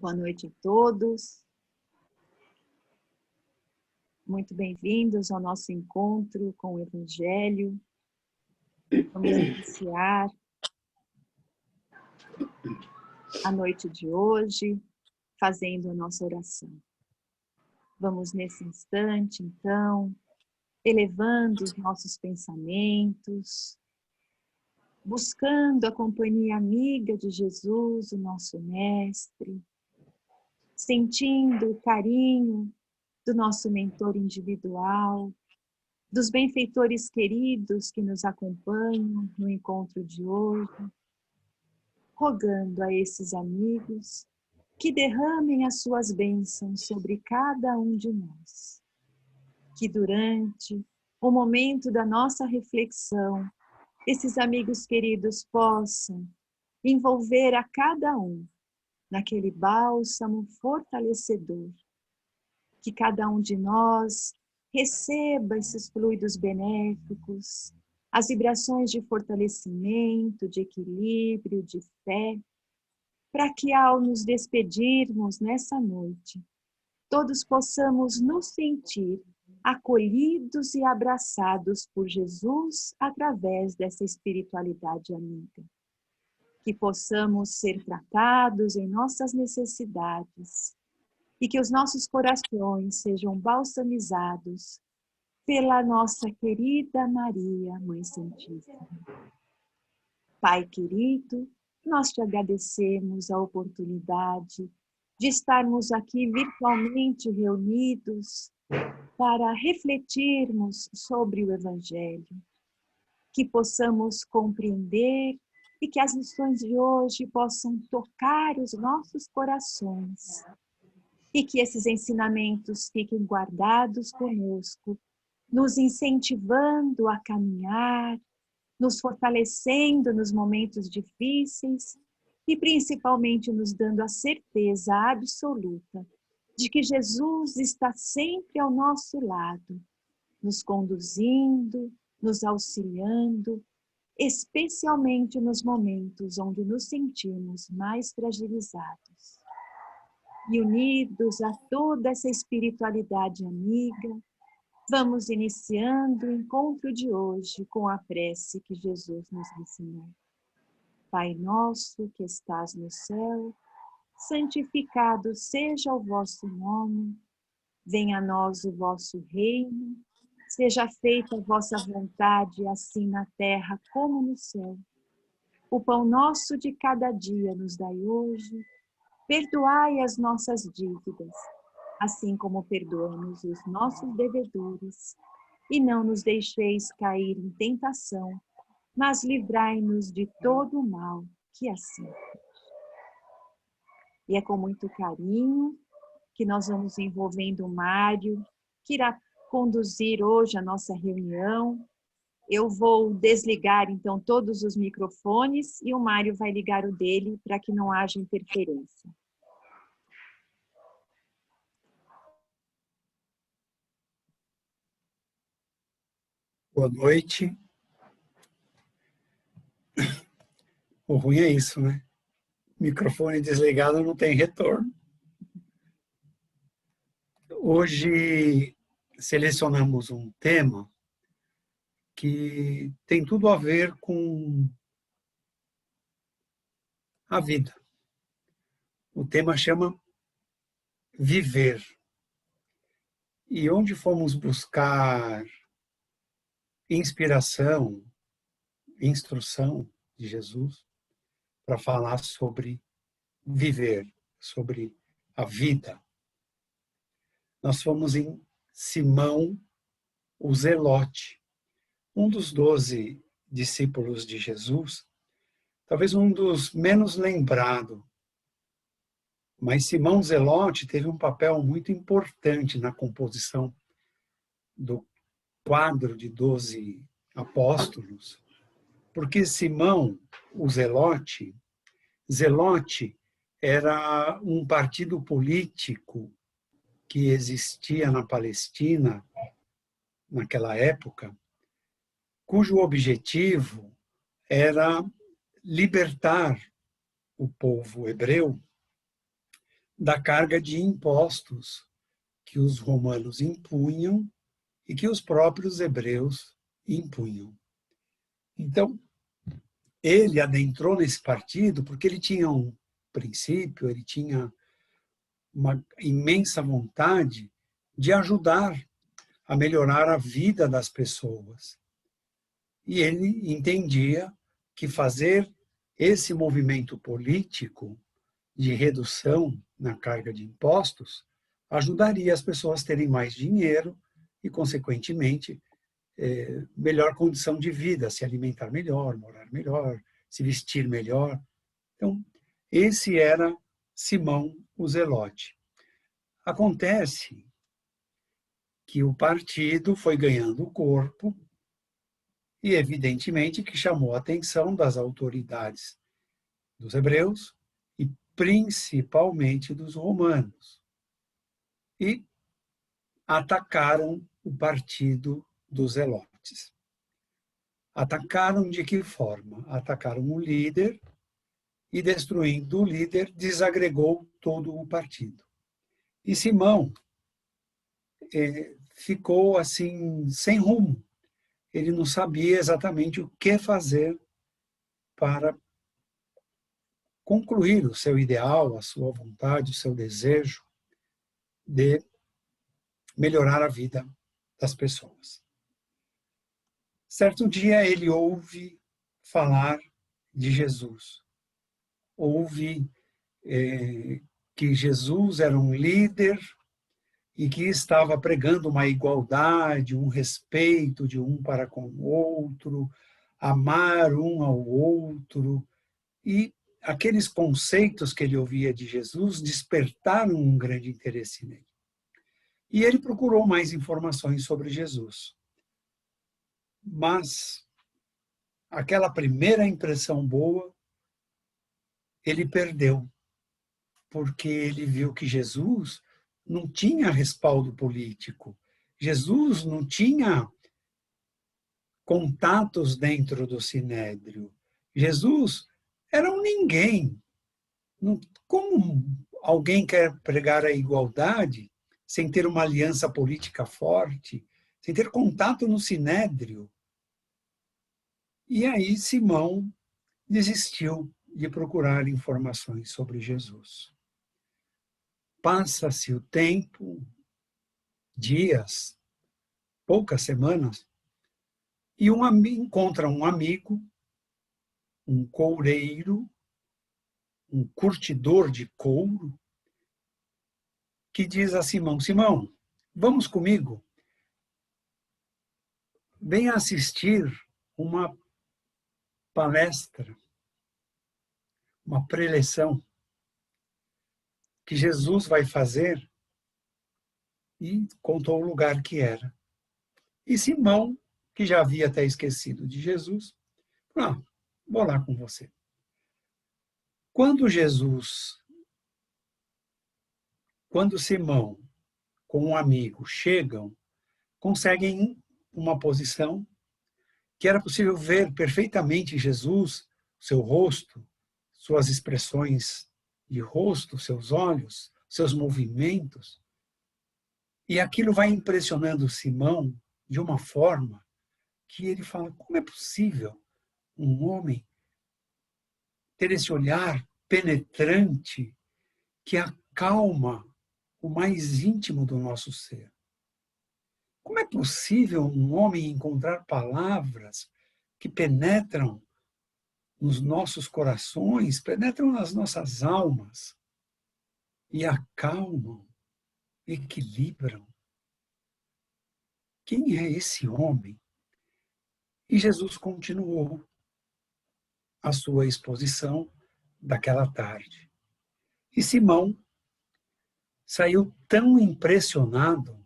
Boa noite a todos. Muito bem-vindos ao nosso encontro com o Evangelho. Vamos iniciar a noite de hoje fazendo a nossa oração. Vamos nesse instante, então, elevando os nossos pensamentos, buscando a companhia amiga de Jesus, o nosso Mestre, sentindo o carinho do nosso mentor individual, dos benfeitores queridos que nos acompanham no encontro de hoje, rogando a esses amigos que derramem as suas bênçãos sobre cada um de nós. Que durante o momento da nossa reflexão, esses amigos queridos possam envolver a cada um naquele bálsamo fortalecedor. Que cada um de nós receba esses fluidos benéficos, as vibrações de fortalecimento, de equilíbrio, de fé, para que ao nos despedirmos nessa noite, todos possamos nos sentir acolhidos e abraçados por Jesus através dessa espiritualidade amiga. Que possamos ser tratados em nossas necessidades e que os nossos corações sejam balsamizados pela nossa querida Maria, Mãe Santíssima. Pai querido, nós te agradecemos a oportunidade de estarmos aqui virtualmente reunidos para refletirmos sobre o Evangelho, que possamos compreender e que as lições de hoje possam tocar os nossos corações e que esses ensinamentos fiquem guardados conosco, nos incentivando a caminhar, nos fortalecendo nos momentos difíceis e principalmente nos dando a certeza absoluta de que Jesus está sempre ao nosso lado, nos conduzindo, nos auxiliando, especialmente nos momentos onde nos sentimos mais fragilizados. E unidos a toda essa espiritualidade amiga, vamos iniciando o encontro de hoje com a prece que Jesus nos ensinou. Pai nosso que estás no céu, santificado seja o vosso nome, venha a nós o vosso reino, seja feita a vossa vontade, assim na terra como no céu. O pão nosso de cada dia nos dai hoje, perdoai as nossas dívidas, assim como perdoamos os nossos devedores, e não nos deixeis cair em tentação, mas livrai-nos de todo o mal, que assim seja. E é com muito carinho que nós vamos envolvendo o Mário, que irá conduzir hoje a nossa reunião. Eu vou desligar, então, todos os microfones e o Mário vai ligar o dele para que não haja interferência. Boa noite. O ruim é isso, né? Microfone desligado não tem retorno. Hoje selecionamos um tema que tem tudo a ver com a vida. O tema chama Viver. E onde fomos buscar inspiração, instrução de Jesus para falar sobre viver, sobre a vida. Nós fomos em Simão, o Zelote, um dos 12 discípulos de Jesus, talvez um dos menos lembrados. Mas Simão Zelote teve um papel muito importante na composição do quadro de 12 apóstolos, porque Simão, o Zelote, Zelote era um partido político que existia na Palestina naquela época, cujo objetivo era libertar o povo hebreu da carga de impostos que os romanos impunham e que os próprios hebreus impunham. Então, ele adentrou nesse partido porque ele tinha um princípio, ele tinha uma imensa vontade de ajudar a melhorar a vida das pessoas. E ele entendia que fazer esse movimento político de redução na carga de impostos ajudaria as pessoas a terem mais dinheiro e, consequentemente, melhor condição de vida, se alimentar melhor, morar melhor, se vestir melhor. Então, esse era Simão o Zelote. Acontece que o partido foi ganhando corpo e, evidentemente, que chamou a atenção das autoridades dos hebreus e, principalmente, dos romanos. E atacaram o partido dos Zelotes. Atacaram de que forma? Atacaram o líder e, destruindo o líder, desagregou todo o partido. E Simão ficou assim, sem rumo. Ele não sabia exatamente o que fazer para concluir o seu ideal, a sua vontade, o seu desejo de melhorar a vida das pessoas. Certo dia ele ouve falar de Jesus. Ouve que Jesus era um líder e que estava pregando uma igualdade, um respeito de um para com o outro, amar um ao outro. E aqueles conceitos que ele ouvia de Jesus despertaram um grande interesse nele. E ele procurou mais informações sobre Jesus. Mas aquela primeira impressão boa, ele perdeu, porque ele viu que Jesus não tinha respaldo político. Jesus não tinha contatos dentro do Sinédrio. Jesus era um ninguém. Como alguém quer pregar a igualdade sem ter uma aliança política forte, sem ter contato no Sinédrio? E aí Simão desistiu de procurar informações sobre Jesus. Passa-se o tempo, dias, poucas semanas, e encontra um amigo, um coureiro, um curtidor de couro, que diz a Simão: Simão, vamos comigo, venha assistir uma palestra, uma preleção que Jesus vai fazer, e contou o lugar que era. E Simão, que já havia até esquecido de Jesus, falou: vou lá com você. Quando Simão com um amigo chegam, conseguem uma posição que era possível ver perfeitamente Jesus, seu rosto, suas expressões de rosto, seus olhos, seus movimentos. E aquilo vai impressionando Simão de uma forma que ele fala: como é possível um homem ter esse olhar penetrante que acalma o mais íntimo do nosso ser? Como é possível um homem encontrar palavras que penetram nos nossos corações, penetram nas nossas almas e acalmam, equilibram? Quem é esse homem? E Jesus continuou a sua exposição daquela tarde. E Simão saiu tão impressionado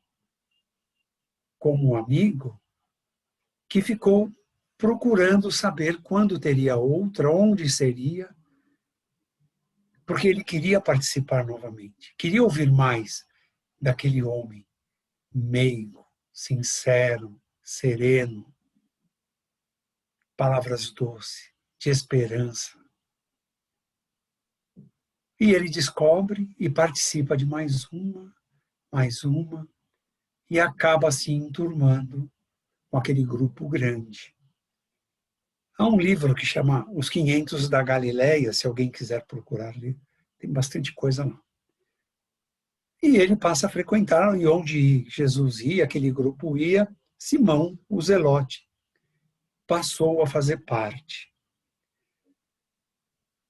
como um amigo que ficou procurando saber quando teria outra, onde seria, porque ele queria participar novamente, queria ouvir mais daquele homem meigo, sincero, sereno, palavras doces, de esperança. E ele descobre e participa de mais uma, e acaba se enturmando com aquele grupo grande. Há um livro que chama Os 500 da Galileia, se alguém quiser procurar ler, tem bastante coisa lá. E ele passa a frequentar, e onde Jesus ia, aquele grupo ia, Simão, o Zelote, passou a fazer parte.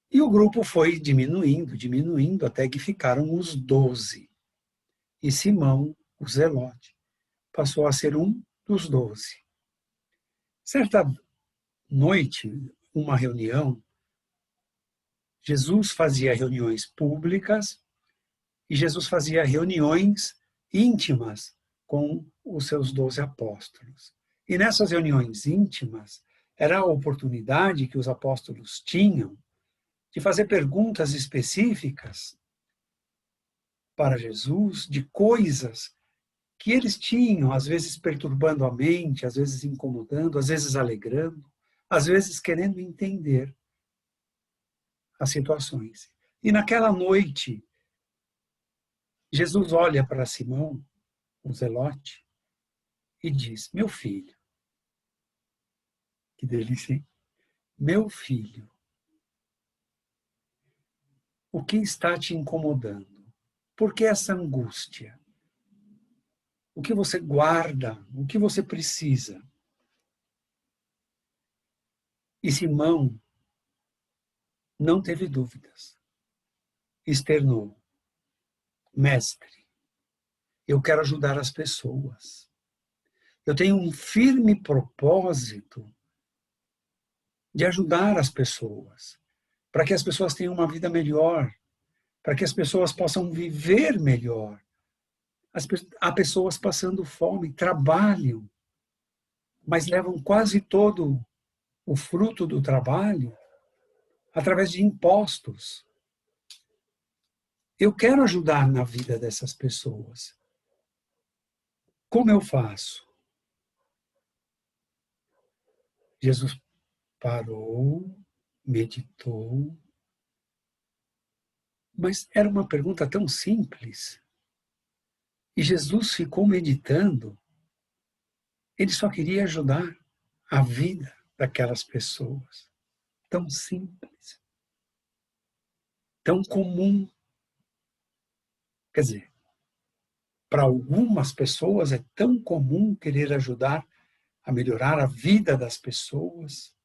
E o grupo foi diminuindo, até que ficaram os 12. E Simão, o Zelote, passou a ser um dos 12. Certa noite, uma reunião, Jesus fazia reuniões públicas e Jesus fazia reuniões íntimas com os seus 12 apóstolos. E nessas reuniões íntimas, era a oportunidade que os apóstolos tinham de fazer perguntas específicas para Jesus, de coisas que eles tinham, às vezes perturbando a mente, às vezes incomodando, às vezes alegrando, às vezes querendo entender as situações. E naquela noite, Jesus olha para Simão, o Zelote, e diz: meu filho, que delícia, hein? Meu filho, o que está te incomodando? Por que essa angústia? O que você guarda? O que você precisa? E Simão não teve dúvidas. Externou: mestre, eu quero ajudar as pessoas. Eu tenho um firme propósito de ajudar as pessoas, para que as pessoas tenham uma vida melhor, para que as pessoas possam viver melhor. Há pessoas passando fome, trabalham, mas levam quase todo o fruto do trabalho através de impostos. Eu quero ajudar na vida dessas pessoas. Como eu faço? Jesus parou, meditou, mas era uma pergunta tão simples. E Jesus ficou meditando. Ele só queria ajudar a vida daquelas pessoas. Tão simples, tão comum. Quer dizer, para algumas pessoas é tão comum querer ajudar a melhorar a vida das pessoas.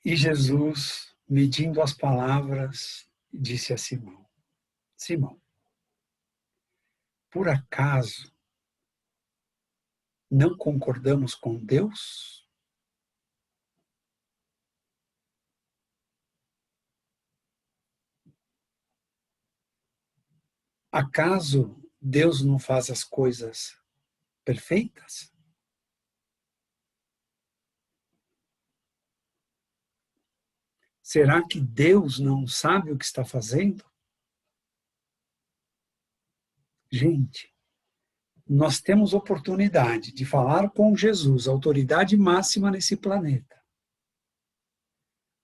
E Jesus, medindo as palavras, disse a Simão: Simão, por acaso não concordamos com Deus? Acaso Deus não faz as coisas perfeitas? Será que Deus não sabe o que está fazendo? Gente, nós temos oportunidade de falar com Jesus, a autoridade máxima nesse planeta.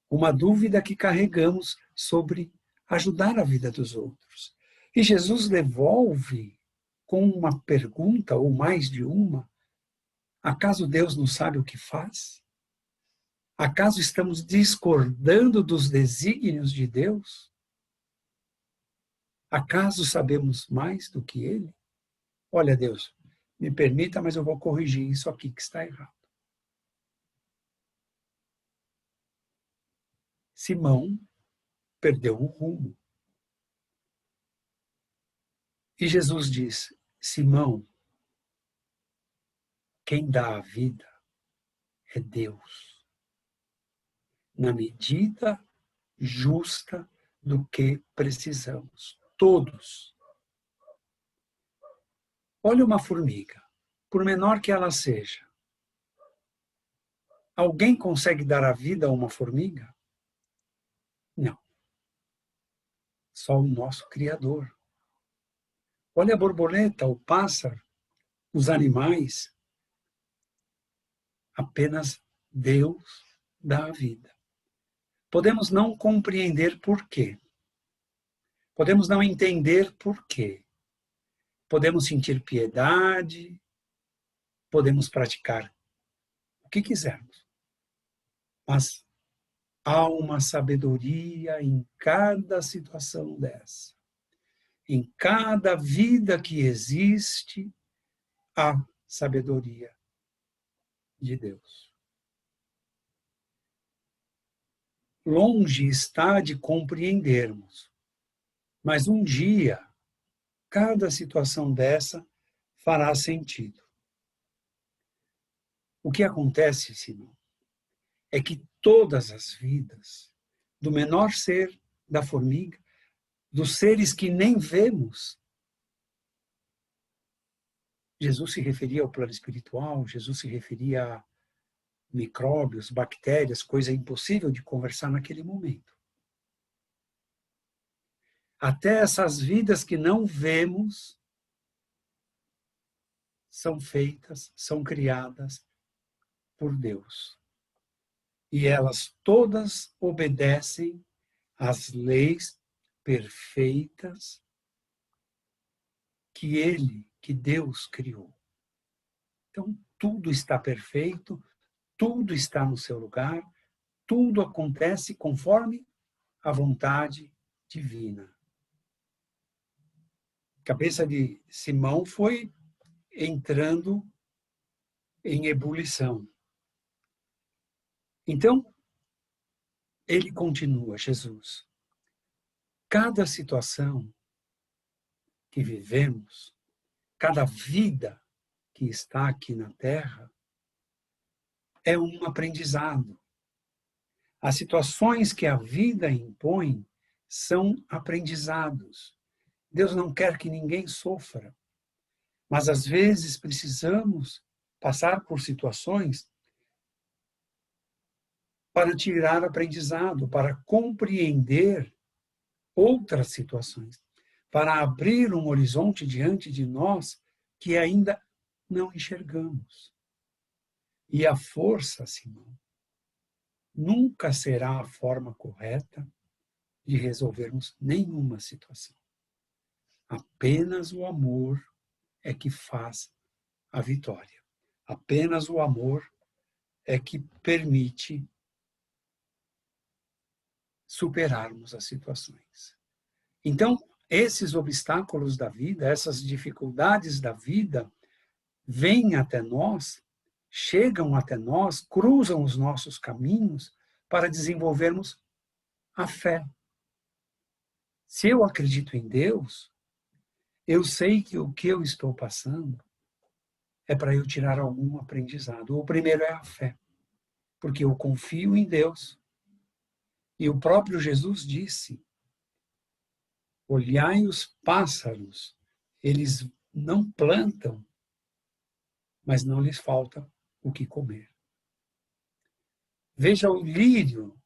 Uma dúvida que carregamos sobre ajudar a vida dos outros. E Jesus devolve com uma pergunta, ou mais de uma: acaso Deus não sabe o que faz? Acaso estamos discordando dos desígnios de Deus? Acaso sabemos mais do que Ele? Olha, Deus, me permita, mas eu vou corrigir isso aqui que está errado. Simão perdeu o rumo. E Jesus diz: Simão, quem dá a vida é Deus, na medida justa do que precisamos. Todos. Olha uma formiga, por menor que ela seja. Alguém consegue dar a vida a uma formiga? Não. Só o nosso Criador. Olha a borboleta, o pássaro, os animais. Apenas Deus dá a vida. Podemos não compreender por quê. Podemos não entender por quê. Podemos sentir piedade, podemos praticar o que quisermos. Mas há uma sabedoria em cada situação dessa. Em cada vida que existe, há sabedoria de Deus. Longe está de compreendermos, mas um dia, cada situação dessa fará sentido. O que acontece, Simão, é que todas as vidas, do menor ser da formiga, dos seres que nem vemos, Jesus se referia ao plano espiritual, Jesus se referia a micróbios, bactérias, coisa impossível de conversar naquele momento. Até essas vidas que não vemos são feitas, são criadas por Deus. E elas todas obedecem às leis perfeitas que Ele, que Deus criou. Então, tudo está perfeito, tudo está no seu lugar, tudo acontece conforme a vontade divina. A cabeça de Simão foi entrando em ebulição. Então, ele continua, Jesus. Cada situação que vivemos, cada vida que está aqui na Terra, é um aprendizado. As situações que a vida impõe são aprendizados. Deus não quer que ninguém sofra, mas às vezes precisamos passar por situações para tirar aprendizado, para compreender outras situações, para abrir um horizonte diante de nós que ainda não enxergamos. E a força, Simão, nunca será a forma correta de resolvermos nenhuma situação. Apenas o amor é que faz a vitória. Apenas o amor é que permite superarmos as situações. Então, esses obstáculos da vida, essas dificuldades da vida, vêm até nós, chegam até nós, cruzam os nossos caminhos para desenvolvermos a fé. Se eu acredito em Deus, eu sei que o que eu estou passando é para eu tirar algum aprendizado. O primeiro é a fé, porque eu confio em Deus. E o próprio Jesus disse: olhai os pássaros, eles não plantam, mas não lhes falta o que comer. Veja o lírio,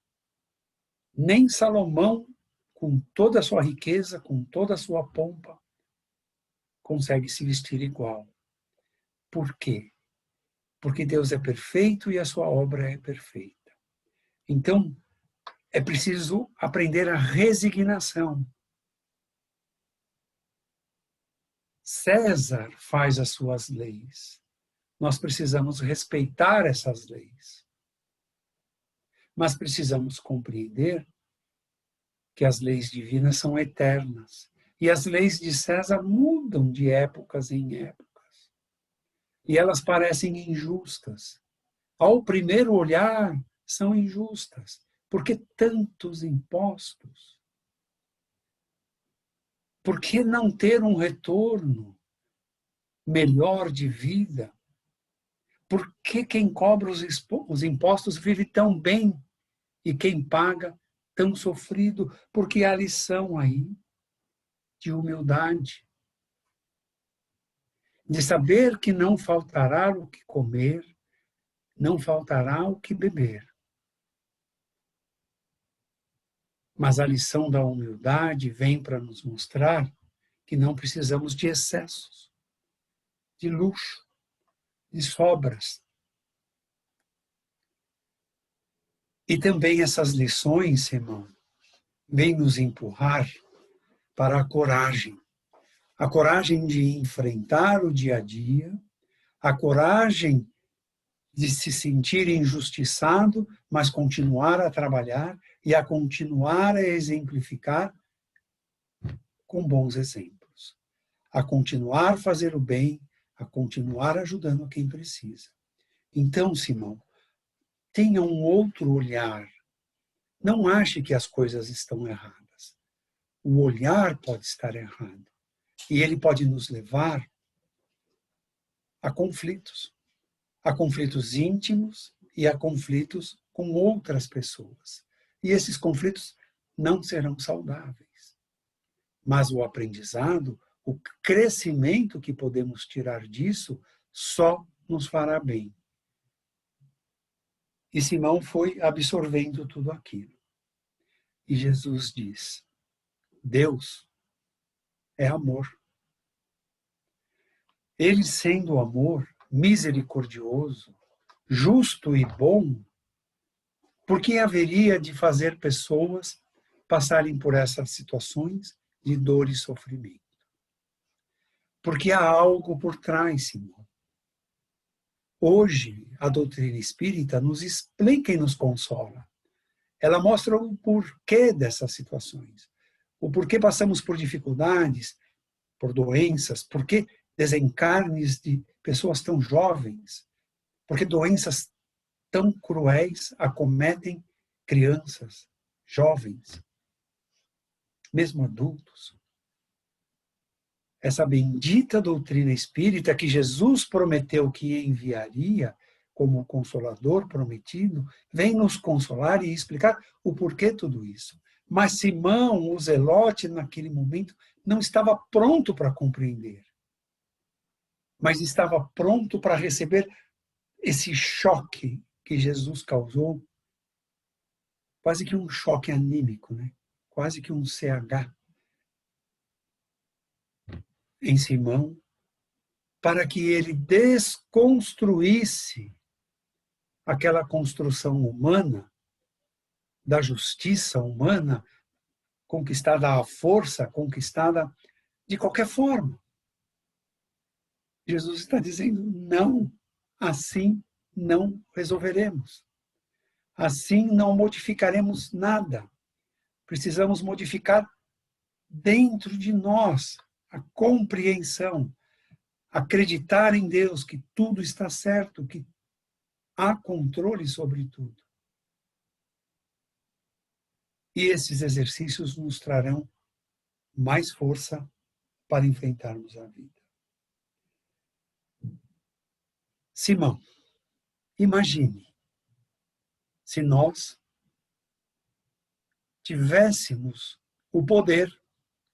nem Salomão, com toda a sua riqueza, com toda a sua pompa, consegue se vestir igual. Por quê? Porque Deus é perfeito e a sua obra é perfeita. Então, é preciso aprender a resignação. César faz as suas leis. Nós precisamos respeitar essas leis. Mas precisamos compreender que as leis divinas são eternas. E as leis de César mudam de épocas em épocas. E elas parecem injustas. Ao primeiro olhar, são injustas. Por que tantos impostos? Por que não ter um retorno melhor de vida? Por que quem cobra os impostos vive tão bem e quem paga tão sofrido? Porque há lição aí de humildade, de saber que não faltará o que comer, não faltará o que beber. Mas a lição da humildade vem para nos mostrar que não precisamos de excessos, de luxo, de sobras. E também essas lições, irmão, vêm nos empurrar para a coragem de enfrentar o dia a dia, a coragem de se sentir injustiçado, mas continuar a trabalhar e a continuar a exemplificar com bons exemplos, a continuar a fazer o bem, a continuar ajudando quem precisa. Então, Simão, tenha um outro olhar. Não ache que as coisas estão erradas. O olhar pode estar errado. E ele pode nos levar a conflitos íntimos e a conflitos com outras pessoas. E esses conflitos não serão saudáveis. Mas o aprendizado, o crescimento que podemos tirar disso, só nos fará bem. E Simão foi absorvendo tudo aquilo. E Jesus diz: Deus é amor. Ele, sendo amor, misericordioso, justo e bom, por que haveria de fazer pessoas passarem por essas situações de dor e sofrimento? Porque há algo por trás, Simão. Hoje, a doutrina espírita nos explica e nos consola. Ela mostra o porquê dessas situações, o porquê passamos por dificuldades, por doenças, porquê desencarnes de pessoas tão jovens, porque doenças tão cruéis acometem crianças, jovens, mesmo adultos. Essa bendita doutrina espírita que Jesus prometeu que enviaria como o Consolador prometido, vem nos consolar e explicar o porquê tudo isso. Mas Simão, o Zelote, naquele momento, não estava pronto para compreender, mas estava pronto para receber esse choque que Jesus causou, quase que um choque anímico, né? Quase que um CH em Simão, para que ele desconstruísse aquela construção humana, da justiça humana, conquistada à força, conquistada de qualquer forma. Jesus está dizendo, não, assim não resolveremos. Assim não modificaremos nada. Precisamos modificar dentro de nós a compreensão, acreditar em Deus, que tudo está certo, que há controle sobre tudo. E esses exercícios nos trarão mais força para enfrentarmos a vida. Simão, imagine se nós tivéssemos o poder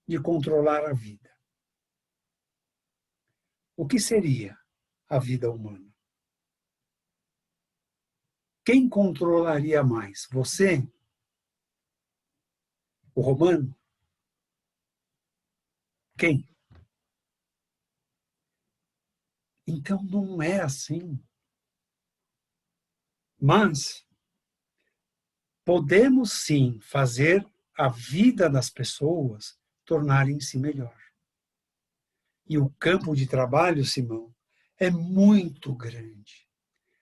de controlar a vida. O que seria a vida humana? Quem controlaria mais? Você? O Romano? Quem? Então não é assim. Mas podemos sim fazer a vida das pessoas tornarem-se melhor. E o campo de trabalho, Simão, é muito grande,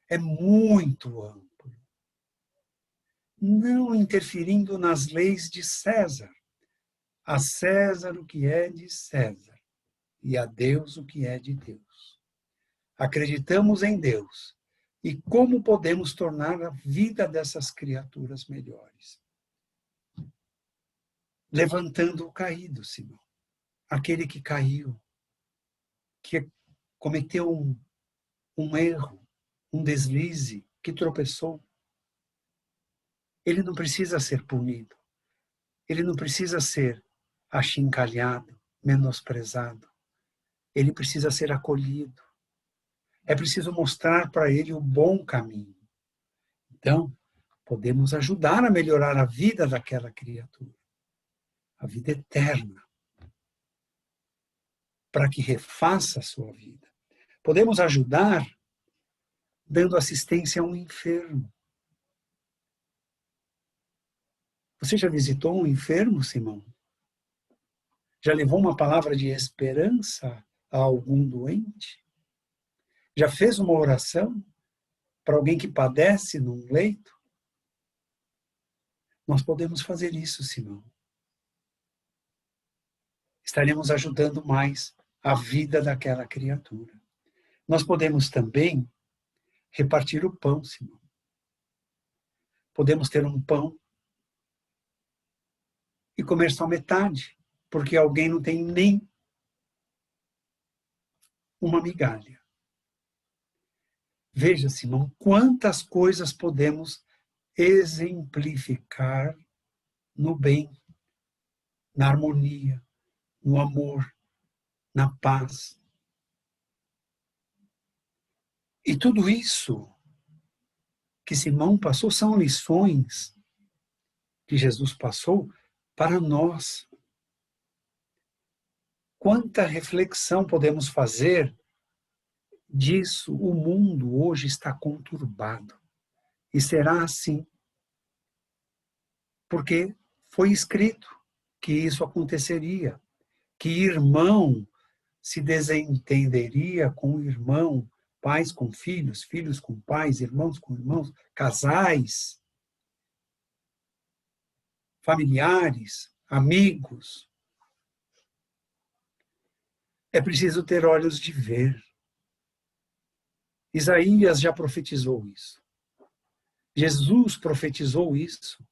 é muito amplo. Não interferindo nas leis de César. A César o que é de César e a Deus o que é de Deus. Acreditamos em Deus e como podemos tornar a vida dessas criaturas melhores. Levantando o caído, Simão. Aquele que caiu, que cometeu um erro, um deslize, que tropeçou. Ele não precisa ser punido. Ele não precisa ser achincalhado, menosprezado. Ele precisa ser acolhido. É preciso mostrar para ele o bom caminho. Então, podemos ajudar a melhorar a vida daquela criatura. A vida eterna. Para que refaça a sua vida. Podemos ajudar dando assistência a um enfermo. Você já visitou um enfermo, Simão? Já levou uma palavra de esperança a algum doente? Já fez uma oração para alguém que padece num leito? Nós podemos fazer isso, Simão. Estaremos ajudando mais a vida daquela criatura. Nós podemos também repartir o pão, Simão. Podemos ter um pão e comer só metade, porque alguém não tem nem uma migalha. Veja, Simão, quantas coisas podemos exemplificar no bem, na harmonia, no amor, na paz. E tudo isso que Simão passou são lições que Jesus passou para nós. Quanta reflexão podemos fazer disso? O mundo hoje está conturbado. E será assim. Porque foi escrito que isso aconteceria. Que irmão se desentenderia com irmão, pais com filhos, filhos com pais, irmãos com irmãos, casais, familiares, amigos. É preciso ter olhos de ver. Isaías já profetizou isso. Jesus profetizou isso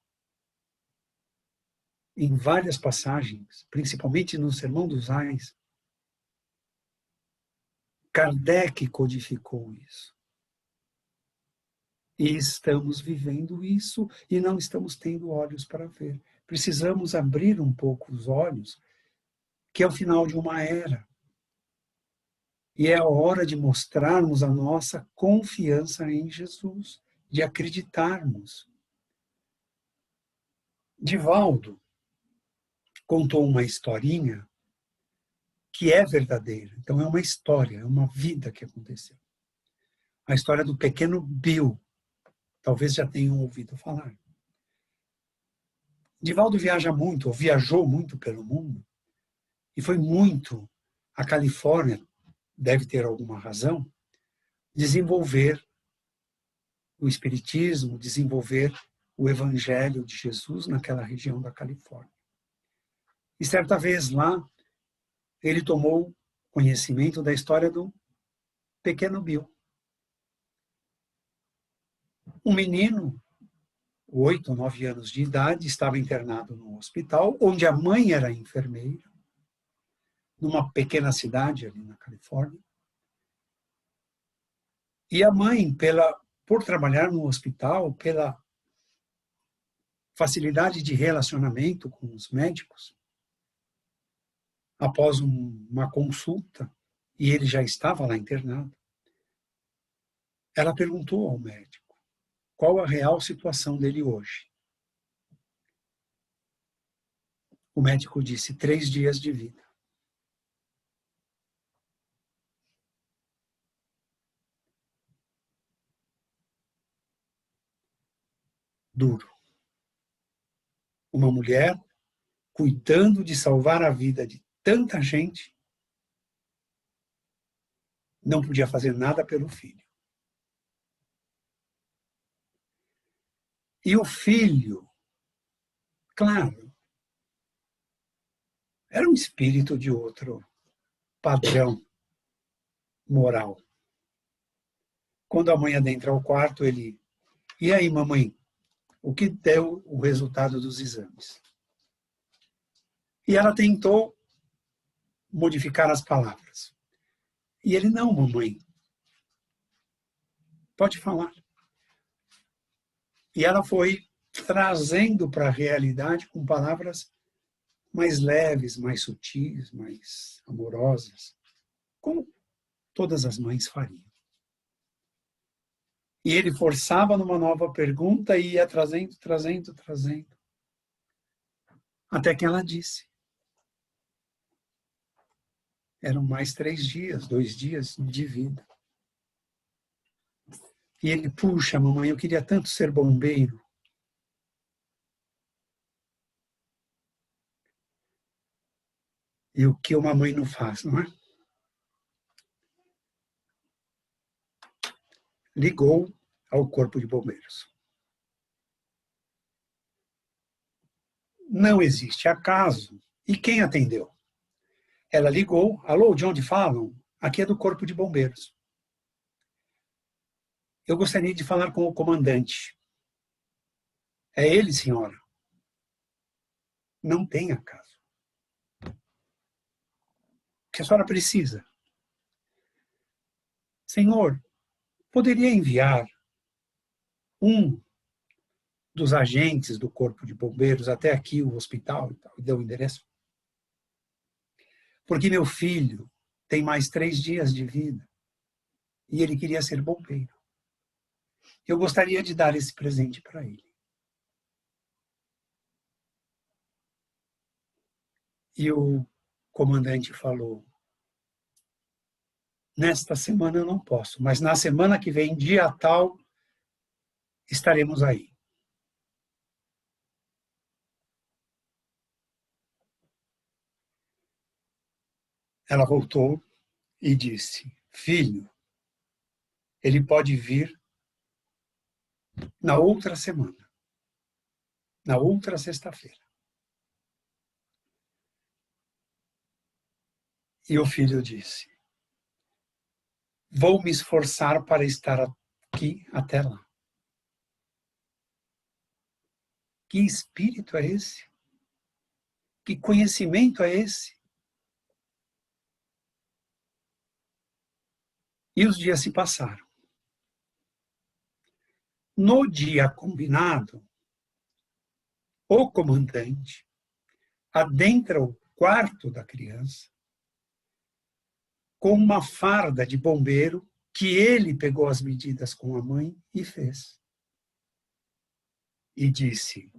em várias passagens, principalmente no Sermão dos Ais. Kardec codificou isso. E estamos vivendo isso e não estamos tendo olhos para ver. Precisamos abrir um pouco os olhos, que é o final de uma era. E é a hora de mostrarmos a nossa confiança em Jesus, de acreditarmos. Divaldo contou uma historinha que é verdadeira. Então é uma história, é uma vida que aconteceu. A história do pequeno Bill. Talvez já tenham ouvido falar. Divaldo viaja muito, ou viajou muito pelo mundo, e foi muito à Califórnia, deve ter alguma razão, desenvolver o espiritismo, desenvolver o evangelho de Jesus naquela região da Califórnia. E certa vez lá, ele tomou conhecimento da história do pequeno Bill. Um menino, 8 ou 9 anos de idade, estava internado no hospital, onde a mãe era enfermeira, numa pequena cidade ali na Califórnia. E a mãe, por trabalhar no hospital, pela facilidade de relacionamento com os médicos, após uma consulta, e ele já estava lá internado, ela perguntou ao médico qual a real situação dele hoje. O médico disse 3 dias de vida. Duro. Uma mulher cuidando de salvar a vida de tanta gente, não podia fazer nada pelo filho. E o filho, claro, era um espírito de outro padrão moral. Quando a mãe adentra ao quarto, ele... E aí, mamãe, o que deu o resultado dos exames? E ela tentou modificar as palavras. E ele, não, mamãe, pode falar. E ela foi trazendo para a realidade com palavras mais leves, mais sutis, mais amorosas, como todas as mães fariam. E ele forçava numa nova pergunta e ia trazendo. Até que ela disse. Eram mais 3 dias, 2 dias de vida. E ele, puxa, mamãe, eu queria tanto ser bombeiro. E o que uma mãe não faz, não é? Ligou ao Corpo de Bombeiros. Não existe acaso. E quem atendeu? Ela ligou. Alô, de onde falam? Aqui é do Corpo de Bombeiros. Eu gostaria de falar com o comandante. É ele, senhora? Não tem acaso. O que a senhora precisa? Senhor, poderia enviar um dos agentes do Corpo de Bombeiros até aqui, o hospital, e deu o endereço? Porque meu filho tem mais 3 dias de vida e ele queria ser bombeiro. Eu gostaria de dar esse presente para ele. E o comandante falou, nesta semana eu não posso, mas na semana que vem, dia tal, estaremos aí. Ela voltou e disse, filho, ele pode vir na outra semana, na outra sexta-feira. E o filho disse, vou me esforçar para estar aqui até lá. Que espírito é esse? Que conhecimento é esse? E os dias se passaram. No dia combinado, o comandante adentra o quarto da criança com uma farda de bombeiro que ele pegou as medidas com a mãe e fez. E disse,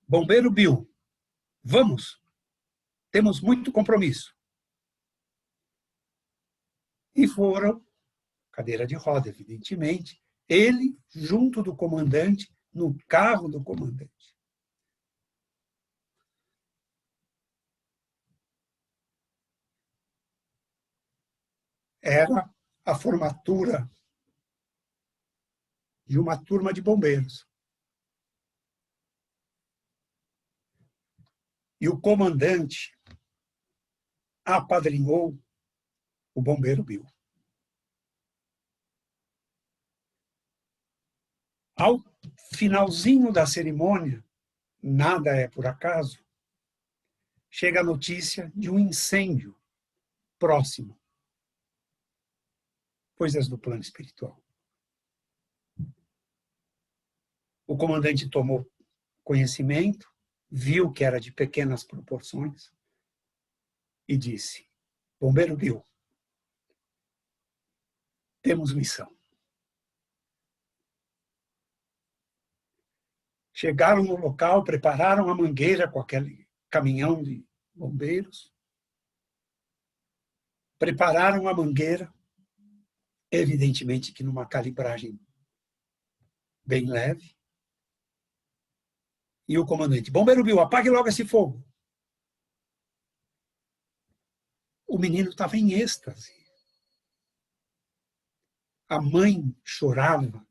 bombeiro Bill, vamos, temos muito compromisso. E foram, cadeira de roda, evidentemente, ele junto do comandante, no carro do comandante. Era a formatura de uma turma de bombeiros. E o comandante apadrinhou o bombeiro Bill. Ao finalzinho da cerimônia, nada é por acaso, chega a notícia de um incêndio próximo. Coisas do plano espiritual. O comandante tomou conhecimento, viu que era de pequenas proporções e disse, bombeiro Bill, temos missão. Chegaram no local, prepararam a mangueira com aquele caminhão de bombeiros, prepararam a mangueira, evidentemente que numa calibragem bem leve, e o comandante, bombeiro Bill, apague logo esse fogo. O menino estava em êxtase. A mãe chorava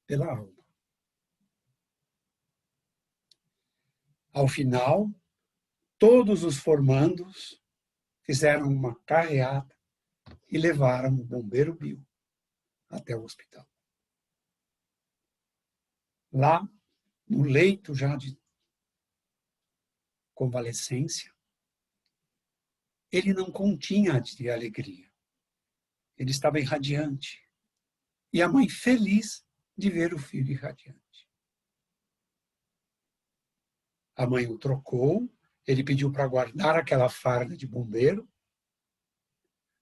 pela alma. Ao final, todos os formandos fizeram uma carreata e levaram o bombeiro Bill até o hospital. Lá, no leito já de convalescência, ele não continha de alegria. Ele estava irradiante. E a mãe feliz de ver o filho irradiante. A mãe o trocou, ele pediu para guardar aquela farda de bombeiro.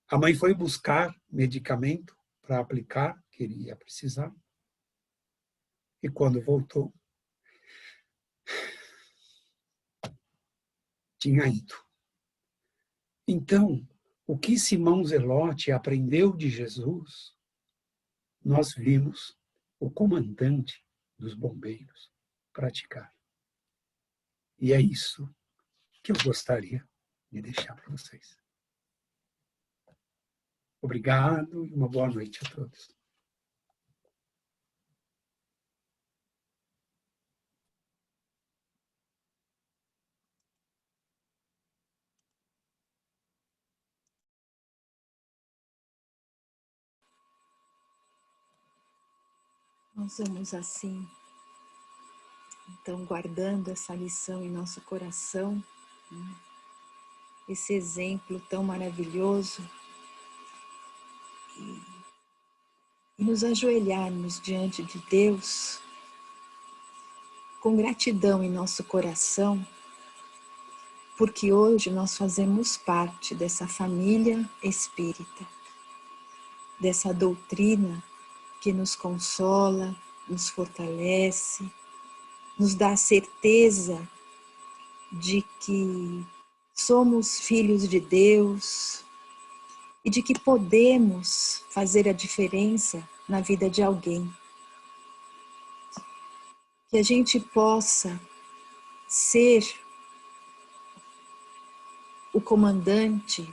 A mãe foi buscar medicamento para aplicar, que ele ia precisar. E quando voltou, tinha ido. Então, o que Simão Zelote aprendeu de Jesus, nós vimos o comandante dos bombeiros praticar. E é isso que eu gostaria de deixar para vocês. Obrigado e uma boa noite a todos. Nós vamos assim, então, guardando essa lição em nosso coração, né? Esse exemplo tão maravilhoso, e nos ajoelharmos diante de Deus com gratidão em nosso coração, porque hoje nós fazemos parte dessa família espírita, dessa doutrina que nos consola, nos fortalece, nos dá a certeza de que somos filhos de Deus e de que podemos fazer a diferença na vida de alguém. Que a gente possa ser o comandante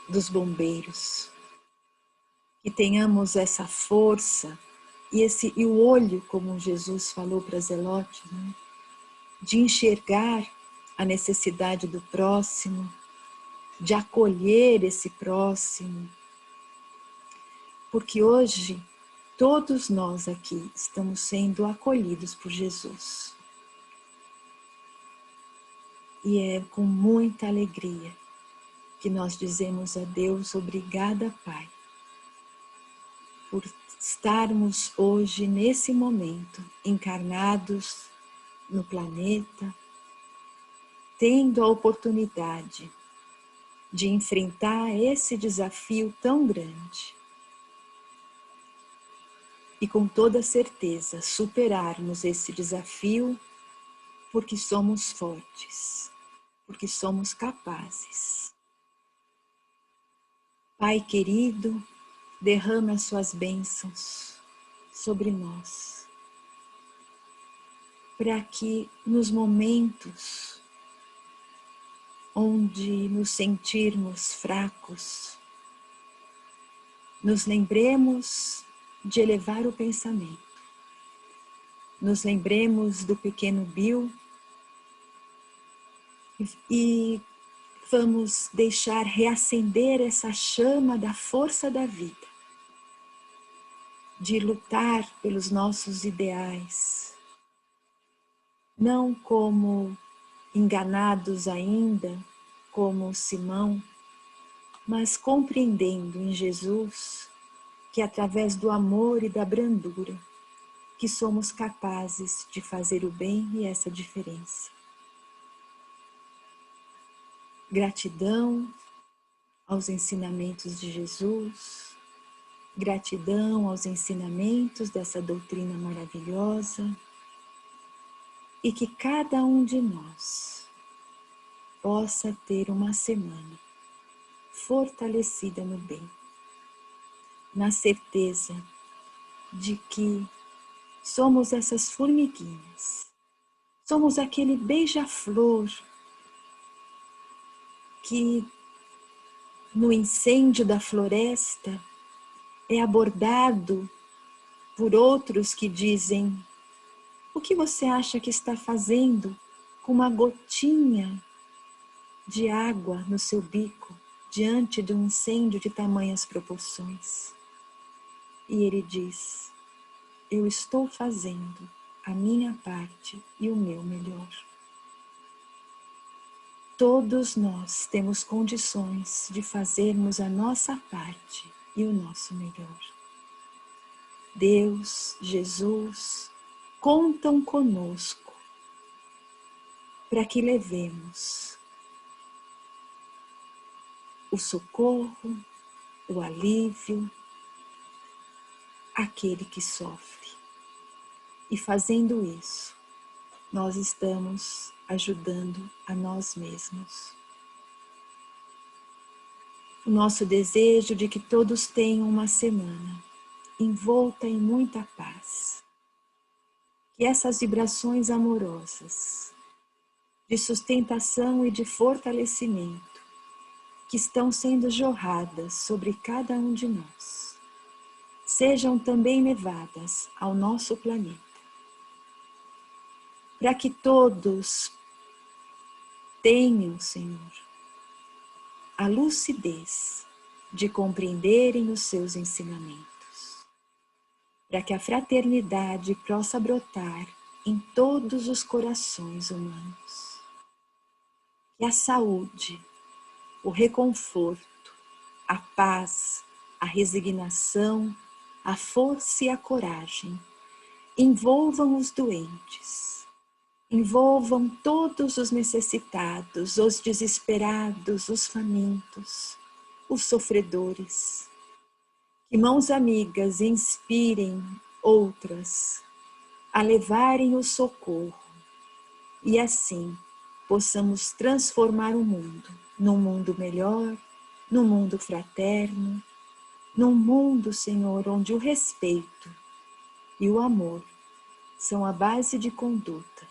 dos bombeiros, que tenhamos essa força e o olho, como Jesus falou para Zelote, né? De enxergar a necessidade do próximo, de acolher esse próximo, porque hoje todos nós aqui estamos sendo acolhidos por Jesus. E é com muita alegria que nós dizemos a Deus, obrigada, Pai, por estarmos hoje, nesse momento, encarnados no planeta, tendo a oportunidade de enfrentar esse desafio tão grande e com toda certeza superarmos esse desafio porque somos fortes, porque somos capazes. Pai querido, derrama as suas bênçãos sobre nós, para que nos momentos onde nos sentirmos fracos, nos lembremos de elevar o pensamento, nos lembremos do pequeno Bill e vamos deixar reacender essa chama da força da vida, de lutar pelos nossos ideais, não como enganados ainda, como Simão, mas compreendendo em Jesus que através do amor e da brandura que somos capazes de fazer o bem e essa diferença. Gratidão aos ensinamentos de Jesus, gratidão aos ensinamentos dessa doutrina maravilhosa, e que cada um de nós possa ter uma semana fortalecida no bem, na certeza de que somos essas formiguinhas, somos aquele beija-flor que no incêndio da floresta é abordado por outros que dizem: o que você acha que está fazendo com uma gotinha de água no seu bico diante de um incêndio de tamanhas proporções? E ele diz: eu estou fazendo a minha parte e o meu melhor. Todos nós temos condições de fazermos a nossa parte e o nosso melhor. Deus, Jesus, contam conosco para que levemos o socorro, o alívio àquele que sofre. E fazendo isso, nós estamos ajudando a nós mesmos. O nosso desejo de que todos tenham uma semana envolta em muita paz, que essas vibrações amorosas, de sustentação e de fortalecimento, que estão sendo jorradas sobre cada um de nós, sejam também levadas ao nosso planeta, para que todos tenham, Senhor, a lucidez de compreenderem os seus ensinamentos, para que a fraternidade possa brotar em todos os corações humanos, que a saúde, o reconforto, a paz, a resignação, a força e a coragem envolvam os doentes, envolvam todos os necessitados, os desesperados, os famintos, os sofredores. Que mãos amigas inspirem outras a levarem o socorro e assim possamos transformar o mundo num mundo melhor, num mundo fraterno, num mundo, Senhor, onde o respeito e o amor são a base de conduta.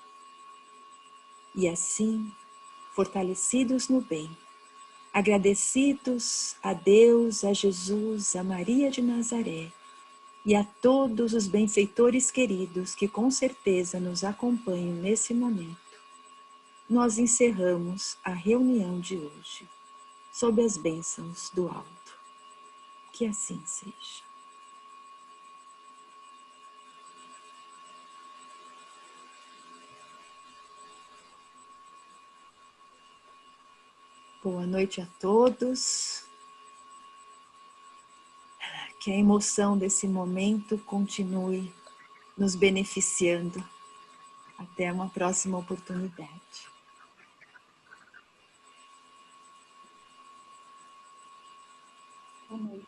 E assim, fortalecidos no bem, agradecidos a Deus, a Jesus, a Maria de Nazaré e a todos os benfeitores queridos que com certeza nos acompanham nesse momento, nós encerramos a reunião de hoje, sob as bênçãos do alto. Que assim seja. Boa noite a todos. Que a emoção desse momento continue nos beneficiando. Até uma próxima oportunidade. Boa noite.